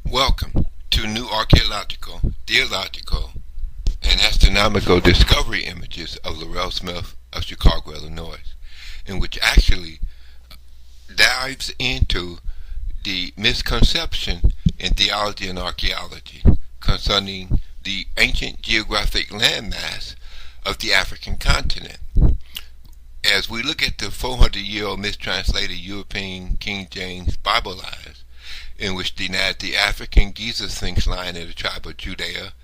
Welcome to new archaeological, theological, and astronomical discovery images of Laurel Smith of Chicago, Illinois, in which actually dives into the misconception in theology and archaeology concerning the ancient geographic landmass of the African continent. As we look at the 400-year-old mistranslated European King James Bible lies, in which denied the African Giza Sphinx line of the tribe of Judea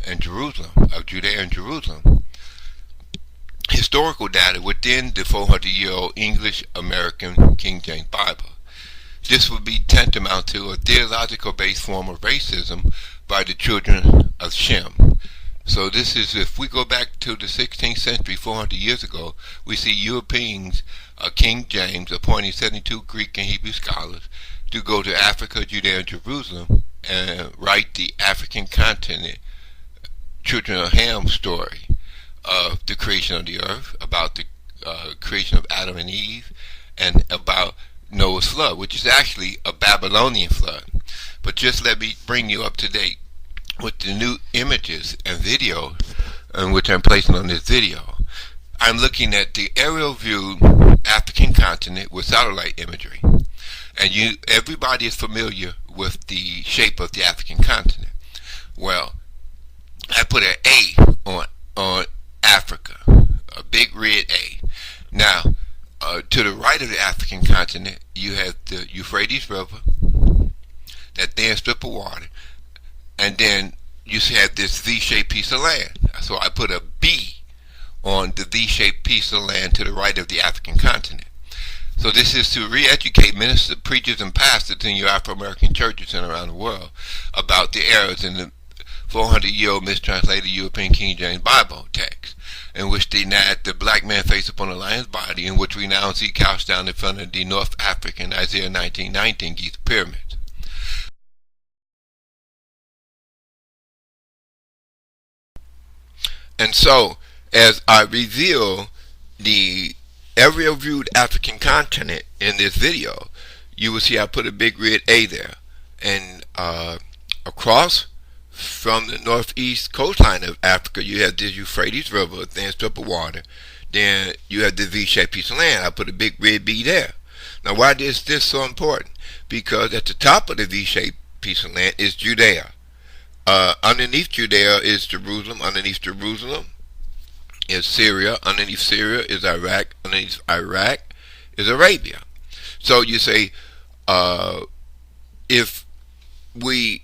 and Jerusalem, historical data within the 400-year-old English American King James Bible. This would be tantamount to a theological-based form of racism by the children of Shem. So this is, if we go back to the 16th century, 400 years ago, we see Europeans, King James, appointing 72 Greek and Hebrew scholars to go to Africa, Judea, and Jerusalem and write the African continent, children of Ham story of the creation of the earth, about the creation of Adam and Eve, and about Noah's flood, which is actually a Babylonian flood. But just let me bring you up to date with the new images and video in which I'm placing on this video. I'm looking at the aerial view African continent with satellite imagery, and everybody is familiar with the shape of the African continent. Well, I put an A on Africa, a big red A. Now, to the right of the African continent, you have the Euphrates River, that thin strip of water, and then you have this V-shaped piece of land. So I put a B on the V-shaped piece of land to the right of the African continent. So this is to re-educate ministers, preachers, and pastors in your Afro-American churches and around the world about the errors in the 400-year-old mistranslated European King James Bible text, in which denied the black man face upon a lion's body, in which we now see couched down in front of the North African Isaiah 19:19 Giza pyramids. And so, as I reveal the aerial viewed African continent in this video, you will see I put a big red A there. And across from the northeast coastline of Africa, you have this Euphrates River, a thin strip of water. Then you have the V-shaped piece of land. I put a big red B there. Now, why is this so important? Because at the top of the V-shaped piece of land is Judea. Underneath Judea is Jerusalem. Underneath Jerusalem is Syria. Underneath Syria is Iraq. Underneath Iraq is Arabia. So you say, if we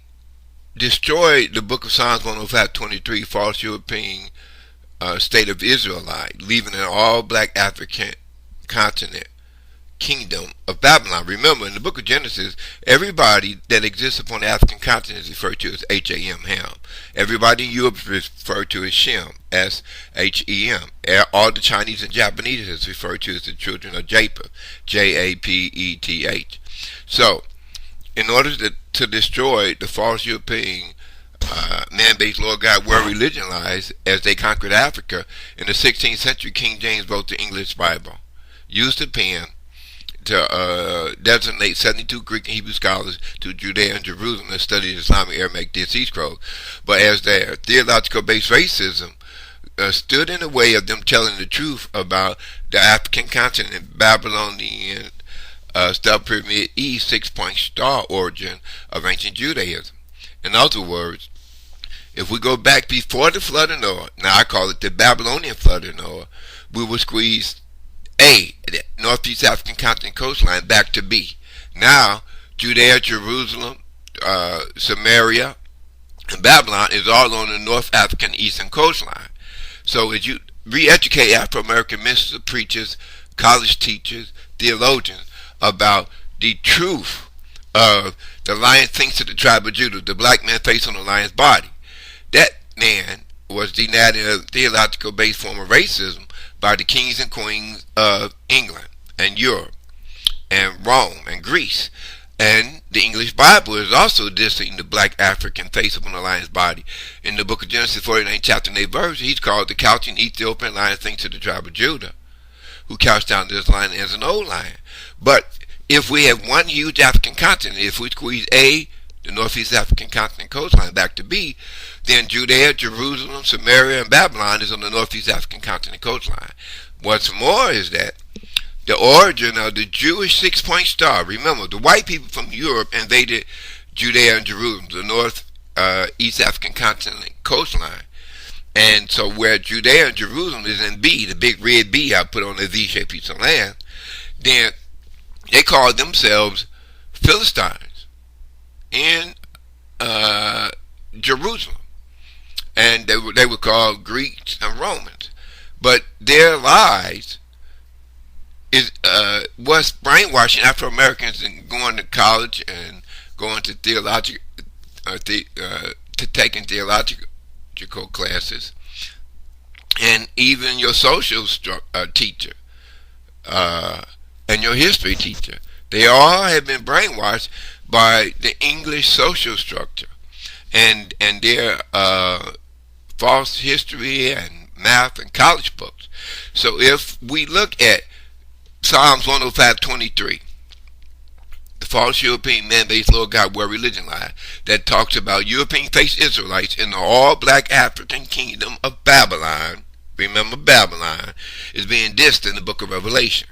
destroy the book of Psalms 105:23, false European state of Israelite, leaving an all-black African continent, kingdom of Babylon. Remember, in the book of Genesis, everybody that exists upon the African continent is referred to as H-A-M, Ham. Everybody in Europe is referred to as Shem, S-H-E-M. All the Chinese and Japanese is referred to as the children of Japheth, J-A-P-E-T-H. So, in order to destroy the false European man-based Lord God world religion lies as they conquered Africa, in the 16th century, King James wrote the English Bible, used the pen to designate 72 Greek and Hebrew scholars to Judea and Jerusalem to study the Islamic Aramaic Dead Sea Scrolls. But as their theological-based racism stood in the way of them telling the truth about the African continent, Babylonian Star Pyramid E 6-point star origin of ancient Judaism. In other words, if we go back before the flood of Noah, now I call it the Babylonian flood of Noah, we will squeeze A, the northeast African continent coastline, back to B. Now, Judea, Jerusalem, Samaria, and Babylon is all on the North African eastern coastline. So as you re-educate Afro-American ministers, preachers, college teachers, theologians about the truth of the lion thinks of the tribe of Judah, the black man face on the lion's body, that man was denied in a theological-based form of racism by the kings and queens of England and Europe and Rome and Greece. And the English Bible is also dissing the black African face upon the lion's body. In the book of Genesis 49, chapter 8 verse, he's called the couching Ethiopian lion thinks of the tribe of Judah, who couched down this lion as an old lion. But if we have one huge African continent, if we squeeze A, the Northeast African continent coastline, back to B, then Judea, Jerusalem, Samaria, and Babylon is on the Northeast African continent coastline. What's more is that the origin of the Jewish six-point star, remember, the white people from Europe invaded Judea and Jerusalem, the Northeast African continent coastline. And so where Judea and Jerusalem is in B, the big red B I put on a V-shaped piece of land, then they called themselves Philistines in Jerusalem. And they were called Greeks and Romans. But their lies was brainwashing Afro-Americans and going to college and going to taking theological classes, and even your social teacher and your history teacher. They all have been brainwashed by the English social structure and their false history and math and college books. So if we look at Psalms 105:23, the false European man-based Lord God where religion lies, that talks about European-faced Israelites in the all-black African kingdom of Babylon. Remember, Babylon is being dissed in the book of Revelation.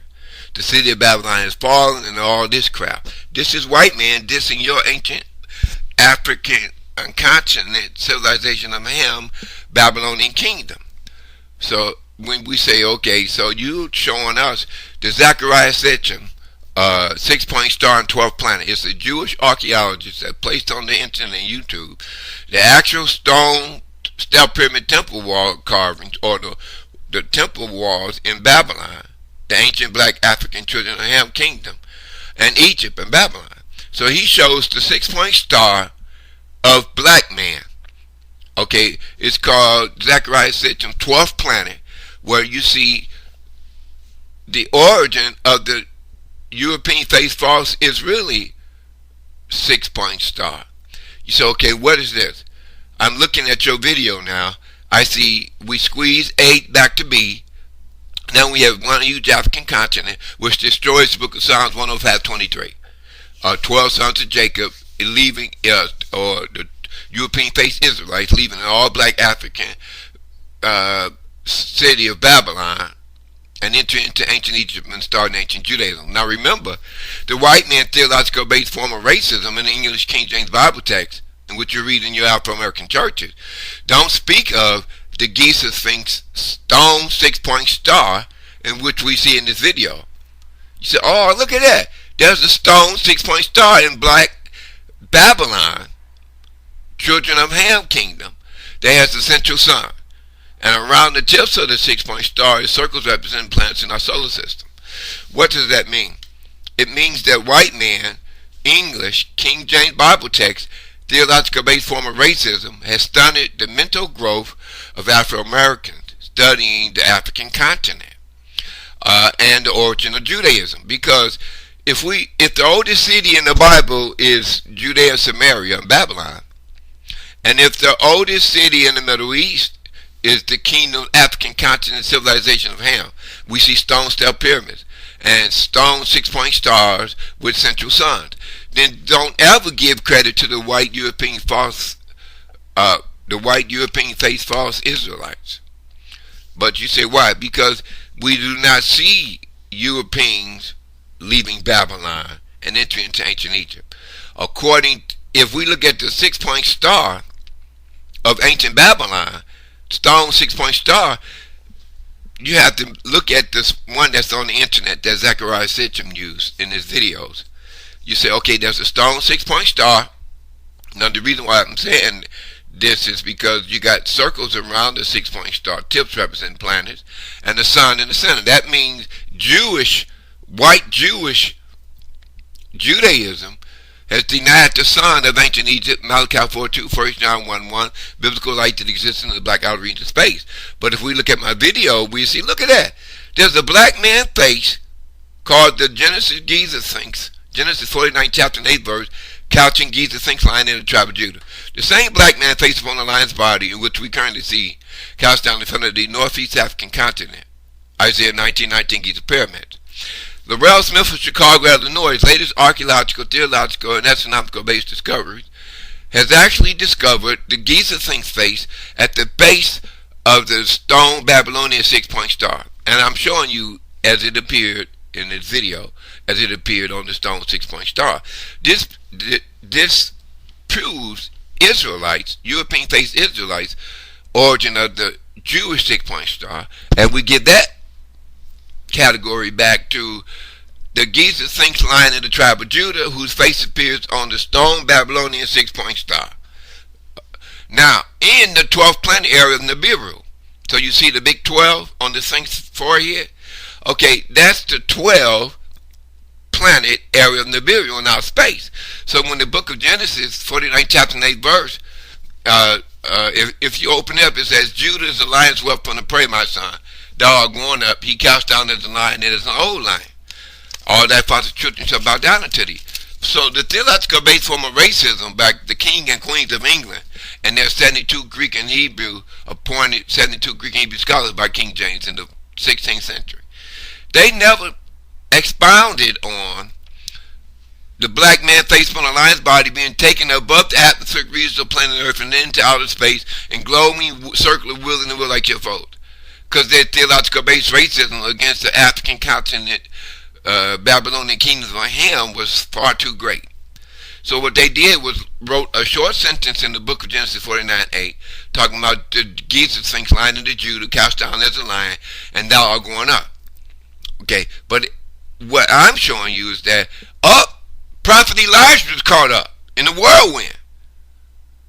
The city of Babylon has fallen and all this crap. This is white man dissing your ancient African continent civilization of Ham, Babylonian kingdom. So when we say, okay, so you showing us the Zechariah section, 6-point star and 12th planet. It's a Jewish archaeologist that placed on the internet and YouTube the actual stone step pyramid temple wall carvings, or the temple walls in Babylon, the ancient black African children of Ham kingdom, and Egypt and Babylon. So he shows the 6-point star of black man. Okay, it's called Zechariah section 12th planet, where you see the origin of the European-faced false Israeli 6-point star. You say, okay, what is this? I'm looking at your video now. I see we squeeze A back to B. Now we have one huge African continent, which destroys the book of Psalms 105:23. 12 sons of Jacob leaving, or the European-faced Israelites leaving an all-black African city of Babylon and enter into ancient Egypt and start ancient Judaism. Now remember, the white man theological based form of racism in the English King James Bible text, in which you read in your Afro-American churches, don't speak of the Giza Sphinx stone 6-point star in which we see in this video. You say, oh, look at that. There's a stone 6-point star in black Babylon, children of Ham kingdom. That has the central sun. And around the tips of the 6-point star is circles representing planets in our solar system. What does that mean? It means that white man, English, King James Bible text, theological based form of racism has stunted the mental growth of Afro-Americans studying the African continent and the origin of Judaism. Because if the oldest city in the Bible is Judea, Samaria, and Babylon, and if the oldest city in the Middle East is the kingdom of African continent civilization of Ham, we see stone step pyramids and stone 6-point stars with central suns. Then don't ever give credit to the white European faced false Israelites. But you say, why? Because we do not see Europeans leaving Babylon and entering into ancient Egypt. If we look at the 6-point star of ancient Babylon, stone 6-point star, you have to look at this one that's on the internet that Zechariah Sitchin used in his videos. You say, okay, there's a stone 6-point star. Now the reason why I'm saying this is because you got circles around the 6-point star, tips represent planets, and the sun in the center. That means white Jewish Judaism has denied the sun of ancient Egypt, Malachi 4:2, 1 John 1:1, biblical light that exists in the black outer region of space. But if we look at my video, we see, look at that. There's a black man face called the Genesis Giza Sphinx, Genesis 49 chapter and 8 verse, couching Giza Sphinx lying in the tribe of Judah. The same black man face upon the lion's body in which we currently see couched down in front of the Northeast African continent, Isaiah 19:19 Giza pyramids. Laurel Smith of Chicago, Illinois' latest archaeological, theological, and astronomical-based discoveries has actually discovered the Giza Sphinx face at the base of the stone Babylonian 6-point star. And I'm showing you as it appeared in this video, as it appeared on the stone 6-point star. This proves Israelites, European-faced Israelites, origin of the Jewish 6-point star, and we give that category back to the Giza Sphinx line of the tribe of Judah, whose face appears on the stone Babylonian 6-point star. Now, in the 12th planet area of Nibiru, so you see the big 12 on the Sphinx forehead? Okay, that's the 12 planet area of Nibiru in our space. So when the book of Genesis, 49 chapter and 8 verse, if you open up, it says, Judah is a lion's whelp from the prey, my son. Thou art growing up, he cast down as a lion, and as an old lion. All that father's children shall bow down unto thee. So the theological base form of racism by the king and queens of England, and there's 72 Greek and Hebrew, appointed 72 Greek and Hebrew scholars by King James in the 16th century. They never expounded on the black man face from the lion's body being taken above the atmospheric regions of planet Earth and into outer space and glowing, circular, wheeling and wheel like your fold. Because their theological based racism against the African continent, Babylonian kingdoms of Ham was far too great. So what they did was wrote a short sentence in the book of Genesis 49:8, talking about the Giza Sphinx line of the Judah, cast down as a lion, and thou art going up. Okay, but what I'm showing you is that up, Prophet Elijah was caught up in the whirlwind.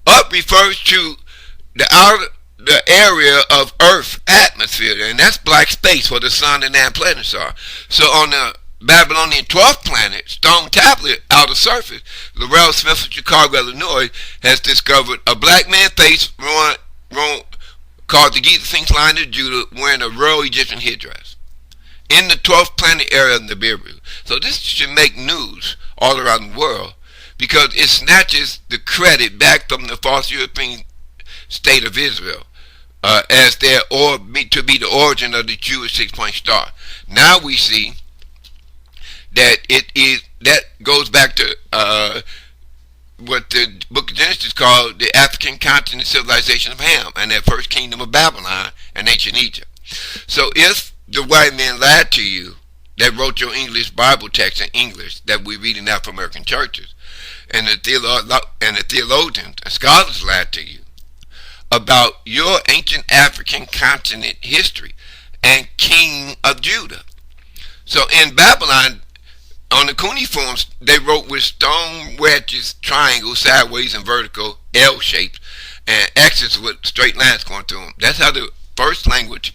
Up refers to the area of Earth atmosphere, and that's black space where the sun and 9 planets are. So on the Babylonian 12th planet, stone tablet outer surface, Laurel Smith of Chicago, Illinois, has discovered a black man face called the Giza Sphinx line of Judah, wearing a royal Egyptian headdress in the 12th planet area of Nibiru. So this should make news all around the world, because it snatches the credit back from the false European state of Israel as their to be the origin of the Jewish 6-point star. Now we see that that goes back to what the book of Genesis called the African continent civilization of Ham and that first kingdom of Babylon and ancient Egypt. So if the white man lied to you that wrote your English Bible text in English that we read in African American churches, and the theologians and scholars lied to you about your ancient African continent history and king of Judah. So in Babylon, on the cuneiforms, they wrote with stone wedges, triangles, sideways and vertical, L shapes, and X's with straight lines going through them. That's how the first language,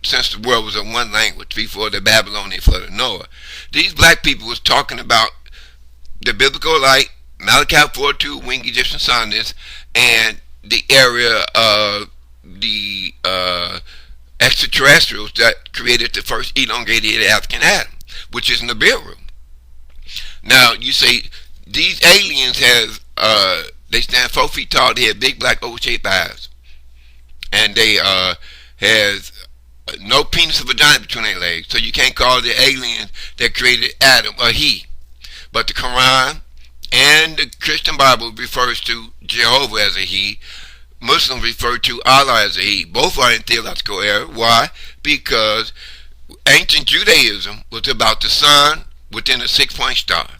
since the world was in one language before the Babylonian flood of Noah. These black people was talking about the biblical light, Malachi 4:2, winged Egyptian sonnets, and the area of the extraterrestrials that created the first elongated African atom, which is Nibiru. Now you say these aliens they stand 4 feet tall, they have big black O-shaped eyes, and they has no penis or vagina between their legs, so you can't call the aliens that created Adam a he. But the Quran and the Christian Bible refers to Jehovah as a he. Muslims refer to Allah as a he. Both are in theological error. Why? Because ancient Judaism was about the sun within a 6-point star.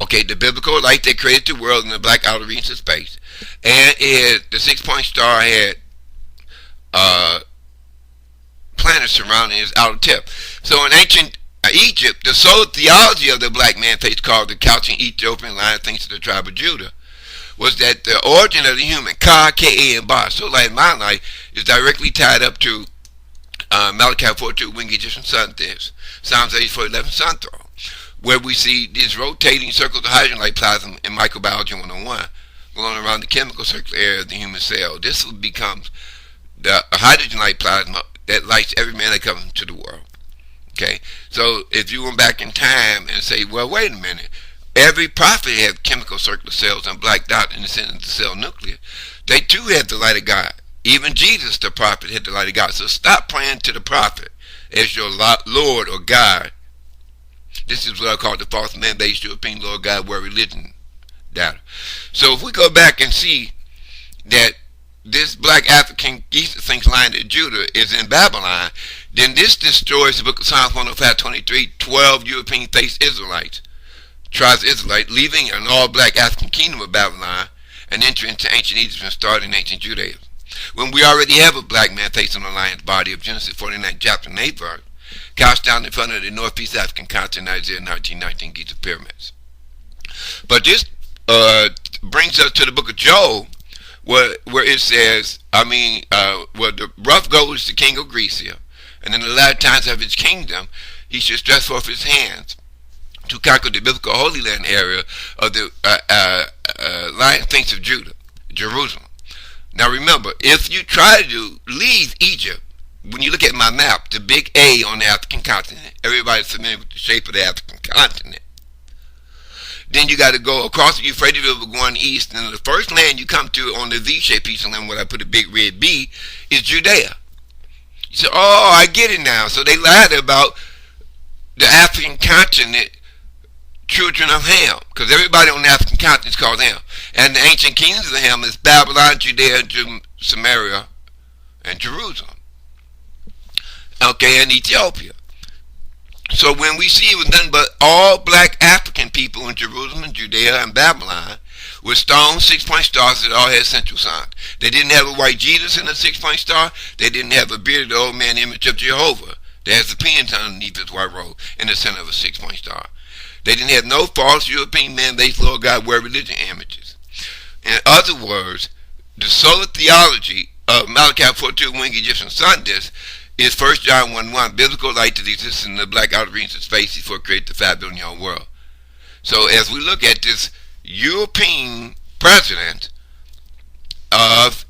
Okay, the biblical light that created the world in the black outer regions of space. And the 6-point star had planets surrounding its outer tip. So in ancient Egypt, the sole theology of the black man face, called the couching Ethiopian line of things to the tribe of Judah, was that the origin of the human, Ka, Ka, and Ba, so like my life, is directly tied up to Malachi 4:2, winged Egyptian sun this, Psalms 84:11, sun throne, where we see these rotating circles of hydrogen-like plasma in microbiology 101 going around the chemical circular area of the human cell. This becomes the hydrogen-like plasma that lights every man that comes into the world. Okay, so if you went back in time and say, well, wait a minute, every prophet had chemical circular cells and black dot in the center of the cell nucleus. They too had the light of God. Even Jesus, the prophet, had the light of God. So stop praying to the prophet as your Lord or God This is what I call the false man-based European Lord God World Religion data. So if we go back and see that this black African Giza Sphinx line of Judah is in Babylon, then this destroys the book of Psalms 105:23, 12 European-faced Israelites, tribes of Israelites, leaving an all-black African kingdom of Babylon and entering into ancient Egypt and starting ancient Judaism. When we already have a black man facing the lion's body of Genesis 49 chapter and 8 verse, couched down in front of the northeast African continent, Isaiah 19:19 Giza pyramids. But this brings us to the book of Job, where it says, where the rough goes the king of Greecia, and in the latter times of his kingdom, he should stretch forth his hands to conquer the biblical Holy Land area of the lion sphinx of Judah, Jerusalem. Now remember, if you try to leave Egypt, when you look at my map, the big A on the African continent, everybody's familiar with the shape of the African continent. Then you got to go across the Euphrates River going east, and the first land you come to on the V-shaped piece of land, where I put a big red B, is Judea. You say, oh, I get it now. So they lied about the African continent, children of Ham, because everybody on the African continent is called Ham. And the ancient kingdoms of Ham is Babylon, Judea, Samaria, and Jerusalem. Okay, and Ethiopia. So when we see it was nothing but all black African people in Jerusalem and Judea and Babylon with stone 6-point stars that all had central signs. They didn't have a white Jesus in a 6-point star. They didn't have a bearded old man image of Jehovah that has the penis underneath his white robe in the center of a 6-point star. They didn't have no false European man-based Lord God World Religion images. In other words, the solar theology of Malachi 4:2 winged Egyptian sun disk is 1 John 1:1, biblical light that exists in the black outer regions of space before it created the 5 billion world. So as we look at this European president of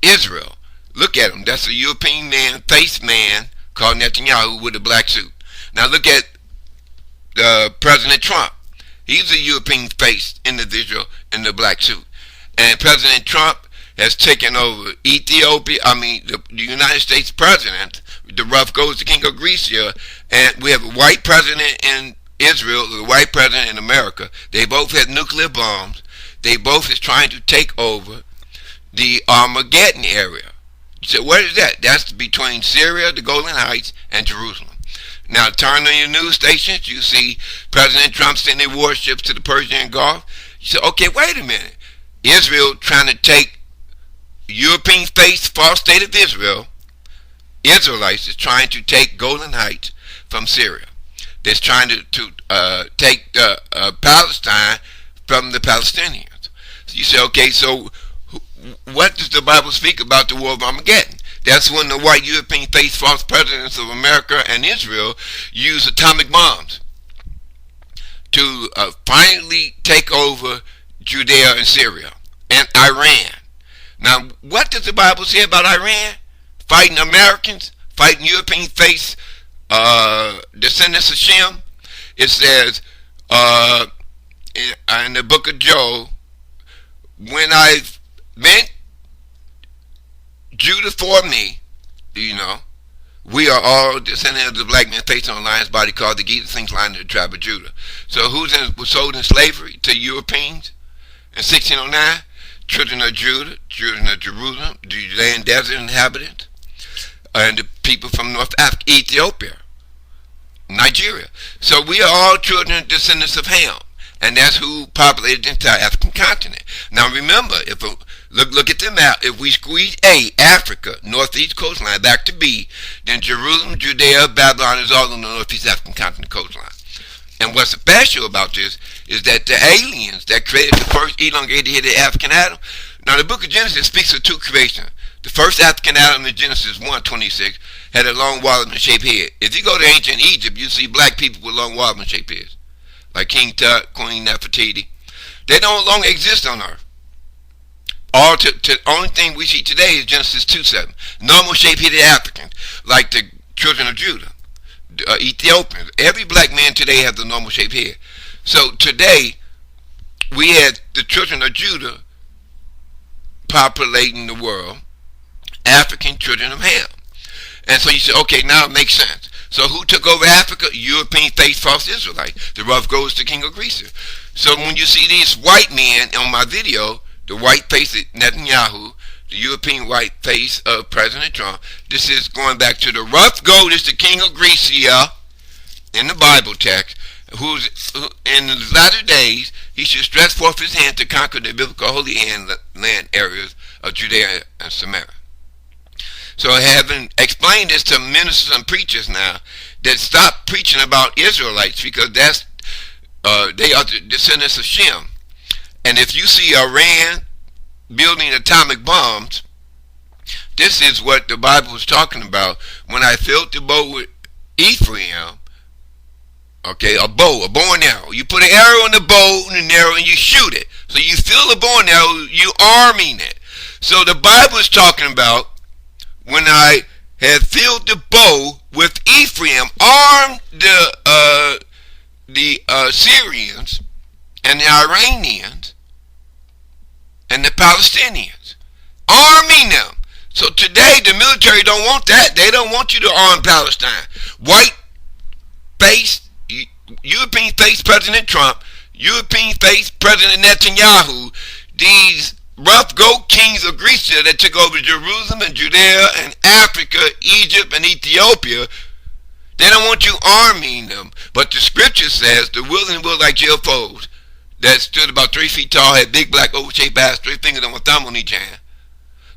Israel, look at him. That's a European man, face man, called NATANYAHU with a black suit. Now look at President Trump. He's a European face individual in the black suit. And President Trump has taken over Ethiopia, the United States president, the rough goes the king of Greecia, and we have a white president in Israel, the white president in America. They both have nuclear bombs. They both is trying to take over the Armageddon area. So what is that? That's between Syria, the Golan Heights, and Jerusalem. Now turn on your news stations, you see President Trump sending warships to the Persian Gulf. You say, okay, wait a minute. Israel trying to take European face false state of Israel, Israelites is trying to take Golan Heights from Syria. They're trying to take Palestine from the Palestinians. So you say, okay, so what does the Bible speak about the war of Armageddon? That's when the white European face false presidents of America and Israel use atomic bombs to finally take over Judea and Syria and Iran. Now, what does the Bible say about Iran? Fighting Americans, fighting European face descendants of Shem. It says in the book of Job, when I meant Judah for me, we are all descendants of the black man faced on a lion's body called the Giza Sphinx line of the tribe of Judah. So was sold in slavery to Europeans in 1609? Children of Judah, children of Jerusalem, the Judean desert inhabitants, and the people from North Africa, Ethiopia, Nigeria. So we are all children and descendants of Ham, and that's who populated the entire African continent. Now remember, look at the map. If we squeeze A, Africa, northeast coastline, back to B, then Jerusalem, Judea, Babylon is all on the northeast African continent coastline. And what's special about this is that the aliens that created the first elongated headed African Adam. Now the book of Genesis speaks of two creations. The first African Adam in Genesis 1:26 had a long Wallman-shaped head. If you go to ancient Egypt, you see black people with long Wallman-shaped heads, like King Tut, Queen Nefertiti. They no longer exist on Earth. Only thing we see today is Genesis 2:7. Normal shaped headed Africans, like the children of Judah. Ethiopians. Every black man today has the normal shaped head. So today we had the children of Judah populating the world, African children of Ham. And so you say, okay, now it makes sense. So who took over Africa? European faced false Israelites. The rough goes to King of Greece. So when you see these white men on my video, the white face of Netanyahu, the European white face of President Trump, this is going back to the rough gold is the King of GREECIA in the Bible text, who in the latter days he should stretch forth his hand to conquer the biblical holy land areas of Judea and Samaria. So having explained this to ministers and preachers now, that stop preaching about Israelites, because that's they are the descendants of Shem. And if you see Iran building atomic bombs, this is what the Bible was talking about when I filled the bow with Ephraim. Okay, a bow and arrow. You put an arrow in the bow and an arrow and you shoot it. So you fill the bow and arrow, you arming it. So the Bible is talking about when I had filled the bow with Ephraim, armed the Syrians and the Iranians and the Palestinians, arming them. So today the military don't want that. They don't want you to arm Palestine. White-faced, European-faced President Trump, European-faced President Netanyahu, these rough goat kings of Greecia that took over Jerusalem and Judea and Africa, Egypt and Ethiopia, they don't want you arming them. But the scripture says the willing will like foes that stood about 3 feet tall, had big black oval-shaped eyes, 3 fingers and 1 thumb on each hand,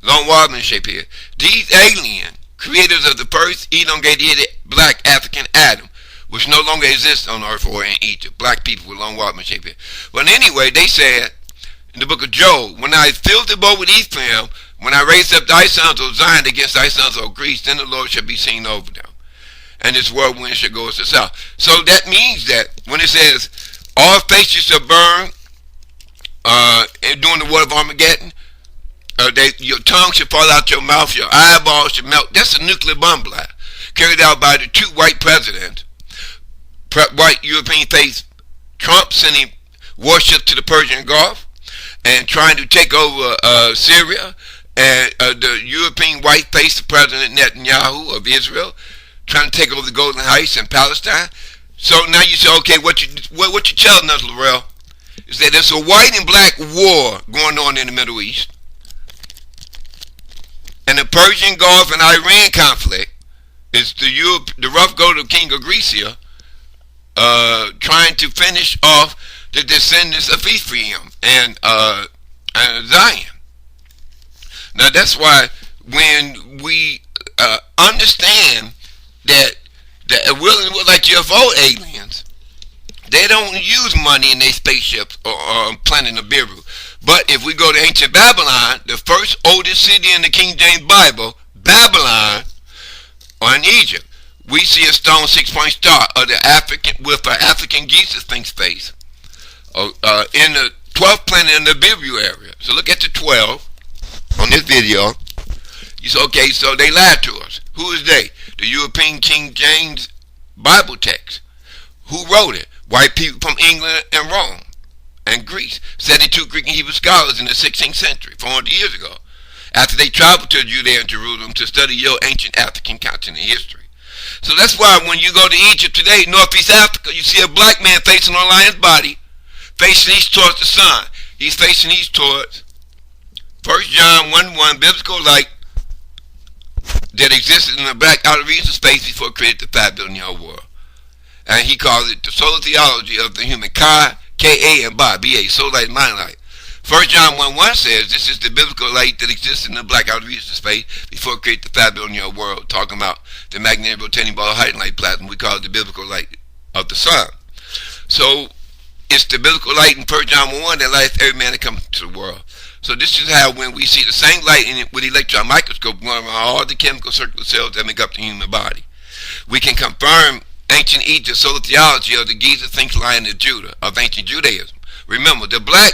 long Waldman shape here. These alien creators of the first elongated black African Adam, which no longer exists on earth or in Egypt. Black people with long Waldman shape here. But anyway, they said in the book of Job, when I filled the bow with Ephraim, when I raised up thy sons, O Zion, against thy sons, O Greece, then the Lord shall be seen over them, and his whirlwind shall go as the south. So that means that when it says, all faces shall burn during the war of Armageddon, your tongue shall fall out your mouth, your eyeballs shall melt. That's a nuclear bomb blast carried out by the 2 white presidents, white European face Trump sending warships to the Persian Gulf and trying to take over Syria, and the European white face President Netanyahu of Israel trying to take over the Golan Heights in Palestine. So now you say, okay, what you telling us, Laurel, is that there's a white and black war going on in the Middle East, and the Persian Gulf and Iran conflict is the rough goat of King of Greecia trying to finish off the descendants of Ephraim and Zion. Now that's why when we understand that willing like UFO aliens, they don't use money in their spaceships or planet Nibiru. But if we go to ancient Babylon, the first oldest city in the King James Bible, Babylon, or in Egypt, we see a stone 6-point star of the African with an African Giza Sphinx face in the 12th planet in the Nibiru area. So look at the 12 on this video. You say, okay, so they lied to us. Who is they? The European King James Bible text. Who wrote it? White people from England and Rome and Greece. 72 Greek and Hebrew scholars in the 16th century, 400 years ago, after they traveled to Judea and Jerusalem to study your ancient African continent history. So that's why when you go to Egypt today, Northeast Africa, you see a black man facing on a lion's body, facing east towards the sun. He's facing east towards 1 John 1:1, biblical light that existed in the black outer regions of space before it created the 5 billion year world. And he calls it the solar theology of the human, K-A and B-A, soul light, mind light. 1 John 1:1 says this is the biblical light that exists in the black outer regions of space before it created the 5 billion year world, talking about the magnetic rotating ball of height light plasma. We call it the biblical light of the sun. So it's the biblical light in 1 John 1:1 that lights every man that comes to the world. So this is how when we see the same light in it with electron microscope going around all the chemical circular cells that make up the human body, we can confirm ancient Egypt's solar theology of the Giza Sphinx line of Judah, of ancient Judaism. Remember, the black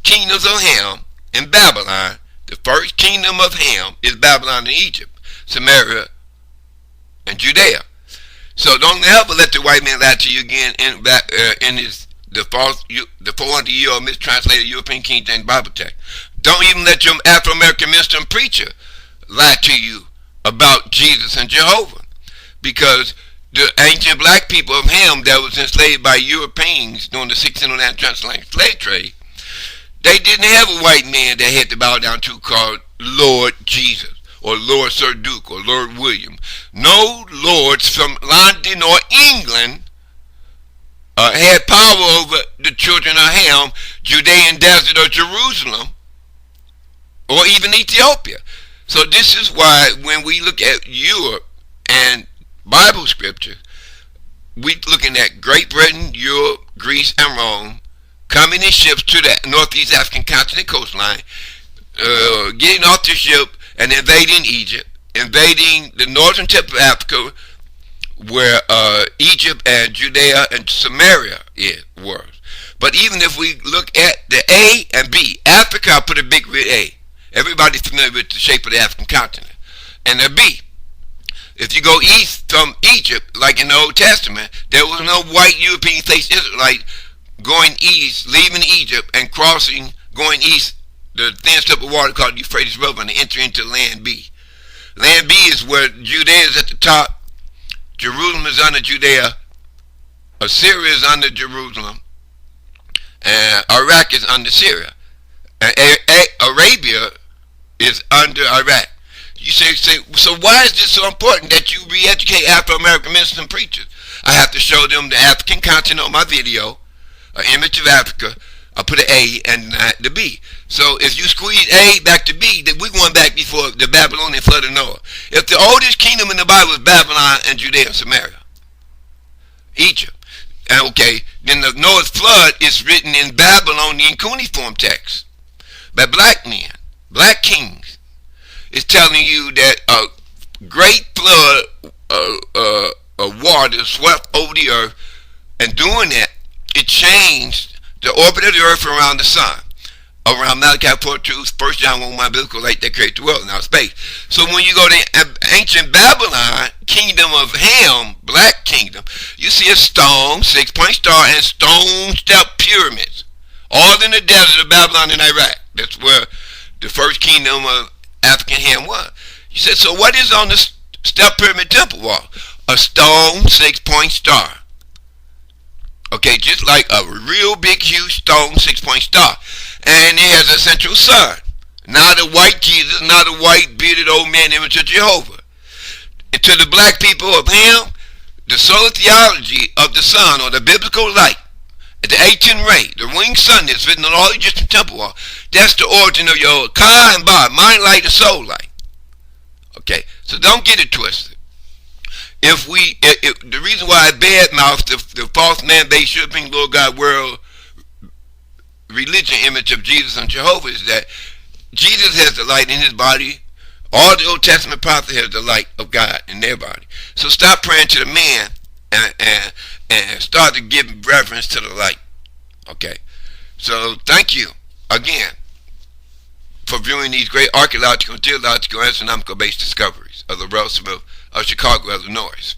kingdoms of Ham in Babylon, the first kingdom of Ham is Babylon and Egypt, Samaria and Judea. So don't ever let the white man lie to you again in the 400-year-old mistranslated European King James Bible text. Don't even let your Afro-American minister and preacher lie to you about Jesus and Jehovah, because the ancient black people of Ham that was enslaved by Europeans during the 1609 transatlantic slave trade, they didn't have a white man they had to bow down to called Lord Jesus or Lord Sir Duke or Lord William. No lords from London or England had power over the children of Ham, Judean desert or Jerusalem, or even Ethiopia. So this is why when we look at Europe and Bible scripture, we looking at Great Britain, Europe, Greece, and Rome coming in ships to the northeast African continent coastline, getting off the ship and invading Egypt, invading the northern tip of Africa, where Egypt and Judea and Samaria were. But even if we look at the A and B, Africa, I put a big red A. Everybody's familiar with the shape of the African continent. And the B, if you go east from Egypt, like in the Old Testament, there was no white European faced Israelite going east, leaving Egypt and crossing, going east, the thin strip of water called the Euphrates River, and enter into land B. Land B is where Judea is at the top, Jerusalem is under Judea, Assyria is under Jerusalem, and Iraq is under Syria, and Arabia is under Iraq. You say, so why is this so important that you re-educate Afro-American ministers and preachers? I have to show them the African continent on my video, an image of Africa. I put an A and not the B. So if you squeeze A back to B, then we're going back before the Babylonian flood of Noah. If the oldest kingdom in the Bible is Babylon and Judea and Samaria, Egypt, and okay, then the Noah's flood is written in Babylonian cuneiform text by black men, black kings. It's telling you that a great flood of water swept over the earth, and doing that, it changed the orbit of the earth around the sun. Around Malachi 4:2, 1 John 1:1, biblical light that created the world in our space. So when you go to ancient Babylon, kingdom of Ham, black kingdom, you see a stone, 6-point star, and stone step pyramids, all in the desert of Babylon and Iraq. That's where the first kingdom of African Ham was. You said, so what is on the step pyramid temple wall? A stone 6-point star. Okay, just like a real big huge stone 6-point star. And it has a central sun. Not a white Jesus, not a white bearded old man image of Jehovah. And to the black people of Ham, the solar theology of the sun, or the biblical light, the 18 ray, the winged sun that's written on all Egyptian temple wall, that's the origin of your Ka and Ba, mind light and soul light. Okay, so don't get it twisted. If the reason why I badmouth the false man-based European Lord God world religion image of Jesus and Jehovah is that Jesus has the light in his body. All the Old Testament prophets have the light of God in their body. So stop praying to the man and start to give reverence to the light. Okay. So thank you again for viewing these great archaeological, theological, and astronomical based discoveries of the Roswell of Chicago, Illinois.